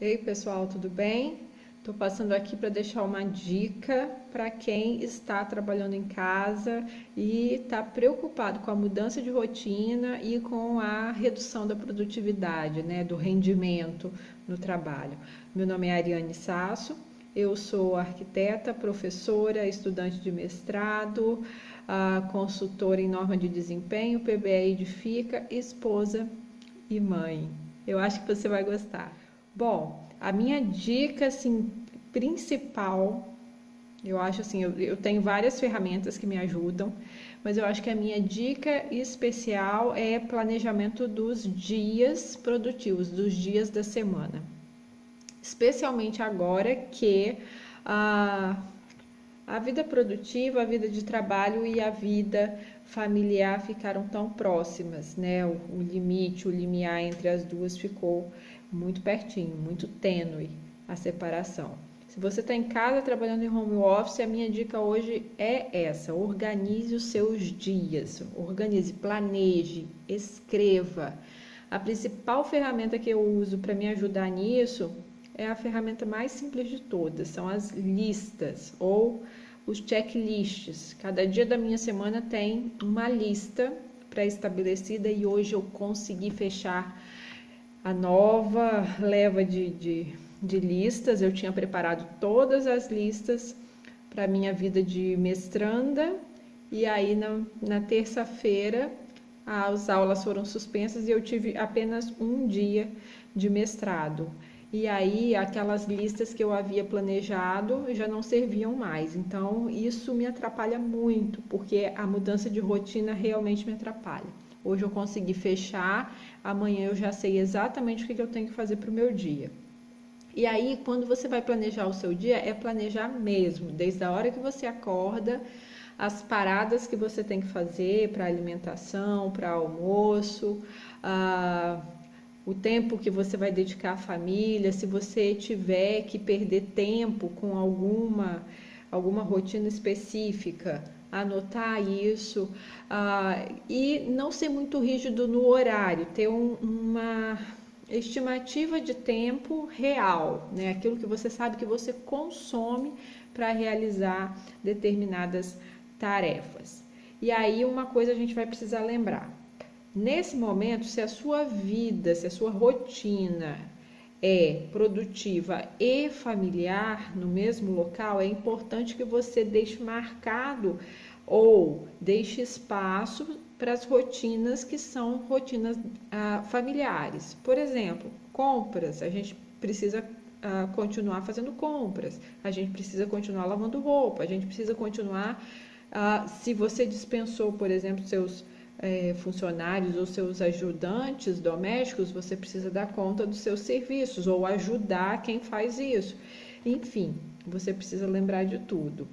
Ei, pessoal, tudo bem? Estou passando aqui para deixar uma dica para quem está trabalhando em casa e está preocupado com a mudança de rotina e com a redução da produtividade, né, do rendimento no trabalho. Meu nome é Ariane Sasso, eu sou arquiteta, professora, estudante de mestrado, consultora em norma de desempenho, PBE Edifica, esposa e mãe. Eu acho que você vai gostar. Bom, a minha dica assim principal, eu acho assim, eu tenho várias ferramentas que me ajudam, mas eu acho que a minha dica especial é planejamento dos dias produtivos, dos dias da semana. Especialmente agora que a a vida produtiva, a vida de trabalho e a vida familiar ficaram tão próximas, né? O limite, o limiar entre as duas ficou muito pertinho, muito tênue a separação. Se você está em casa trabalhando em home office, a minha dica hoje é essa: organize os seus dias, organize, planeje, escreva. A principal ferramenta que eu uso para me ajudar nisso é a ferramenta mais simples de todas, são as listas ou os checklists. Cada dia da minha semana tem uma lista pré-estabelecida e hoje eu consegui fechar a nova leva de listas. Eu tinha preparado todas as listas para a minha vida de mestranda e aí na terça-feira as aulas foram suspensas e eu tive apenas um dia de mestrado. E aí aquelas listas que eu havia planejado já não serviam mais. Então isso me atrapalha muito, porque a mudança de rotina realmente me atrapalha. Hoje eu consegui fechar, amanhã eu já sei exatamente o que eu tenho que fazer para o meu dia. E aí, quando você vai planejar o seu dia, é planejar mesmo, desde a hora que você acorda, as paradas que você tem que fazer para alimentação, para almoço, o tempo que você vai dedicar à família, se você tiver que perder tempo com alguma rotina específica, anotar isso, e não ser muito rígido no horário, ter uma estimativa de tempo real, né? Aquilo que você sabe que você consome para realizar determinadas tarefas. E aí uma coisa a gente vai precisar lembrar. Nesse momento, se a sua vida, se a sua rotina é produtiva e familiar no mesmo local, é importante que você deixe marcado ou deixe espaço para as rotinas que são rotinas familiares. Por exemplo, compras, a gente precisa continuar fazendo compras, a gente precisa continuar lavando roupa, a gente precisa continuar, se você dispensou, por exemplo, seus funcionários ou seus ajudantes domésticos, você precisa dar conta dos seus serviços ou ajudar quem faz isso. Enfim, você precisa lembrar de tudo.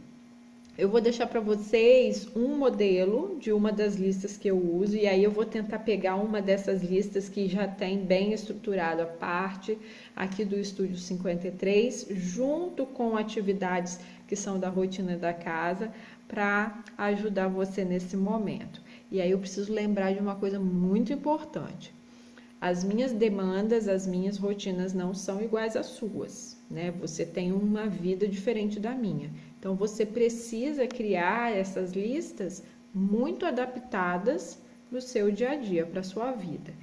Eu vou deixar para vocês um modelo de uma das listas que eu uso e aí eu vou tentar pegar uma dessas listas que já tem bem estruturado a parte aqui do Estúdio 53, junto com atividades que são da rotina da casa, para ajudar você nesse momento. E aí eu preciso lembrar de uma coisa muito importante. As minhas demandas, as minhas rotinas não são iguais às suas, né? Você tem uma vida diferente da minha. Então você precisa criar essas listas muito adaptadas para o seu dia a dia, para a sua vida.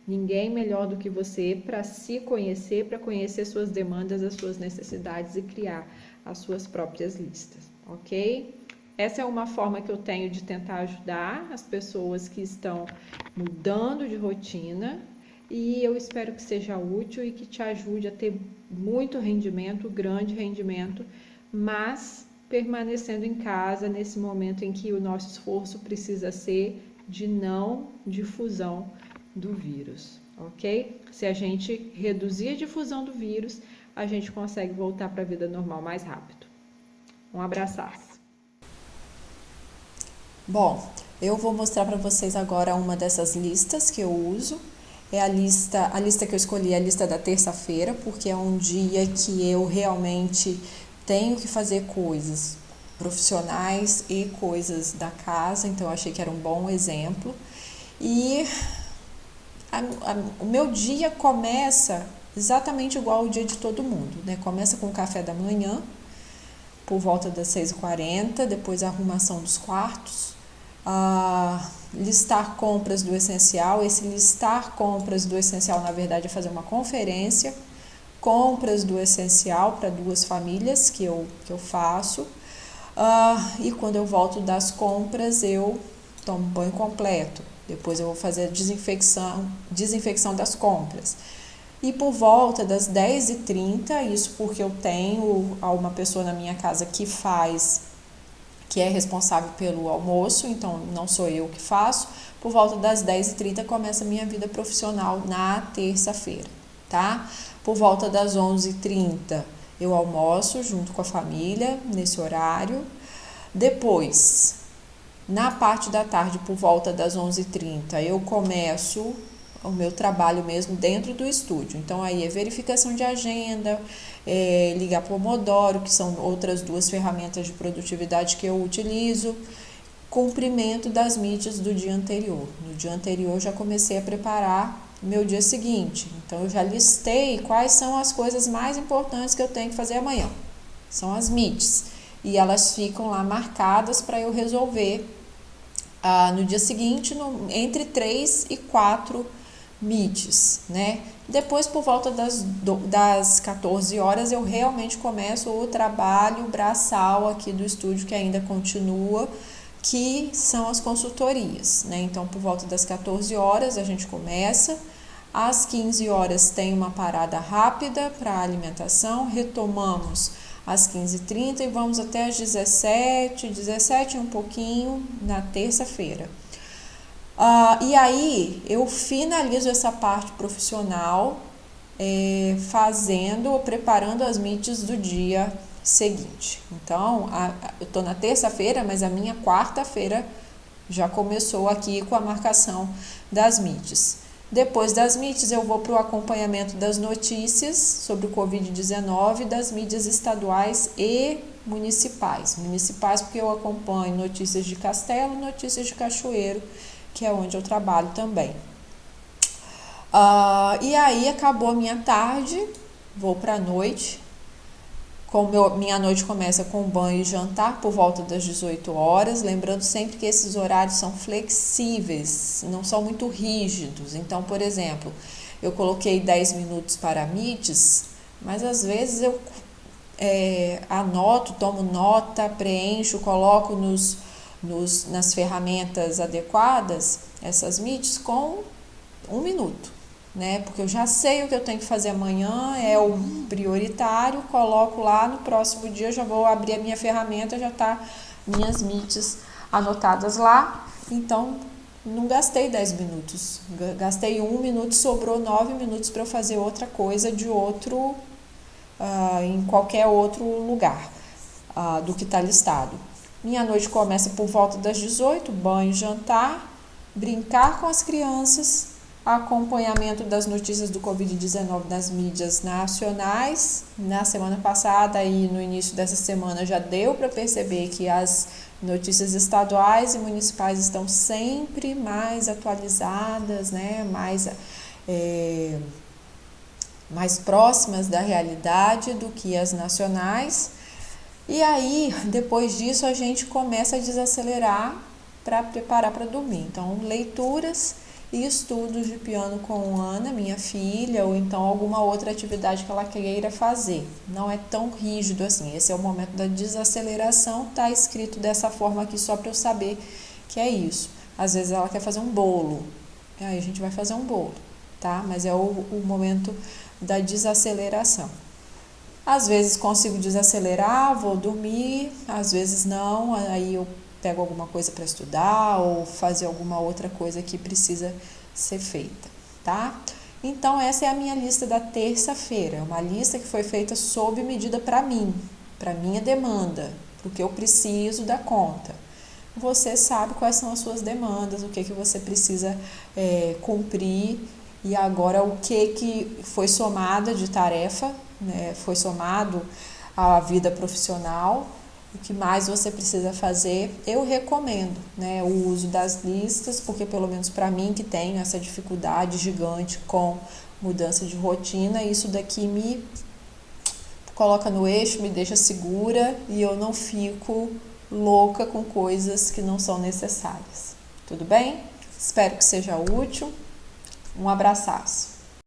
Ninguém melhor do que você para se conhecer, para conhecer suas demandas, as suas necessidades e criar as suas próprias listas, ok? Essa é uma forma que eu tenho de tentar ajudar as pessoas que estão mudando de rotina e eu espero que seja útil e que te ajude a ter muito rendimento, grande rendimento, mas permanecendo em casa nesse momento em que o nosso esforço precisa ser de não difusão do vírus, ok? Se a gente reduzir a difusão do vírus, a gente consegue voltar para a vida normal mais rápido. Um abraço. Bom, eu vou mostrar para vocês agora uma dessas listas que eu uso. É a lista que eu escolhi é a lista da terça-feira, porque é um dia que eu realmente tenho que fazer coisas profissionais e coisas da casa, então eu achei que era um bom exemplo. E o meu dia começa exatamente igual ao dia de todo mundo, né? Começa com o café da manhã, por volta das 6h40, depois a arrumação dos quartos, listar compras do essencial. Esse listar compras do essencial, na verdade, é fazer uma conferência, compras do essencial para 2 famílias que eu faço. E quando eu volto das compras, eu tomo banho completo. Depois eu vou fazer a desinfecção das compras. E por volta das 10h30, isso porque eu tenho uma pessoa na minha casa que é responsável pelo almoço, então não sou eu que faço. Por volta das 10h30 começa a minha vida profissional na terça-feira, tá? Por volta das 11h30 eu almoço junto com a família nesse horário. Depois, na parte da tarde, por volta das 11h30, eu começo o meu trabalho mesmo dentro do estúdio. Então aí é verificação de agenda, ligar Pomodoro, que são outras 2 ferramentas de produtividade que eu utilizo, cumprimento das meetings do dia anterior. No dia anterior já comecei a preparar o meu dia seguinte. Então eu já listei quais são as coisas mais importantes que eu tenho que fazer amanhã. São as meetings. E elas ficam lá marcadas para eu resolver no dia seguinte, entre 3 e 4 meets, né? Depois, por volta das 14 horas, eu realmente começo o trabalho braçal aqui do estúdio, que ainda continua, que são as consultorias, né? Então, por volta das 14 horas, a gente começa. Às 15 horas tem uma parada rápida para alimentação, retomamos às 15h30 e vamos até às 17 e um pouquinho na terça-feira. E aí eu finalizo essa parte profissional preparando as meetings do dia seguinte. Então, eu estou na terça-feira, mas a minha quarta-feira já começou aqui com a marcação das meetings. Depois das meetings eu vou para o acompanhamento das notícias sobre o Covid-19, das mídias estaduais e municipais. Municipais porque eu acompanho notícias de Castelo, notícias de Cachoeiro, que é onde eu trabalho também. E aí acabou a minha tarde, vou para a noite. Minha noite começa com banho e jantar por volta das 18 horas, lembrando sempre que esses horários são flexíveis, não são muito rígidos. Então, por exemplo, eu coloquei 10 minutos para meets, mas às vezes eu anoto, tomo nota, preencho, coloco nas ferramentas adequadas essas meets com 1 minuto. Né? Porque eu já sei o que eu tenho que fazer amanhã, é o prioritário, coloco lá, no próximo dia eu já vou abrir a minha ferramenta, já tá minhas meets anotadas lá, então não gastei 10 minutos, gastei 1 minuto, sobrou 9 minutos para eu fazer outra coisa em qualquer outro lugar do que está listado. Minha noite começa por volta das 18, banho, jantar, brincar com as crianças, acompanhamento das notícias do Covid-19 nas mídias nacionais. Na semana passada e no início dessa semana já deu para perceber que as notícias estaduais e municipais estão sempre mais atualizadas, né? Mais próximas da realidade do que as nacionais. E aí, depois disso, a gente começa a desacelerar para preparar para dormir. Então, leituras e estudos de piano com Ana, minha filha, ou então alguma outra atividade que ela queira fazer. Não é tão rígido assim. Esse é o momento da desaceleração, tá escrito dessa forma aqui só para eu saber que é isso. Às vezes ela quer fazer um bolo, aí a gente vai fazer um bolo, tá? Mas é o momento da desaceleração. Às vezes consigo desacelerar, vou dormir, às vezes não, aí eu pego alguma coisa para estudar ou fazer alguma outra coisa que precisa ser feita, tá? Então, essa é a minha lista da terça-feira. É uma lista que foi feita sob medida para mim, para minha demanda, para o que eu preciso dar conta. Você sabe quais são as suas demandas, o que você precisa cumprir e agora o que foi somado de tarefa, né? Foi somado à vida profissional. O que mais você precisa fazer, eu recomendo, né, o uso das listas, porque pelo menos para mim que tenho essa dificuldade gigante com mudança de rotina, isso daqui me coloca no eixo, me deixa segura e eu não fico louca com coisas que não são necessárias. Tudo bem? Espero que seja útil. Um abraço.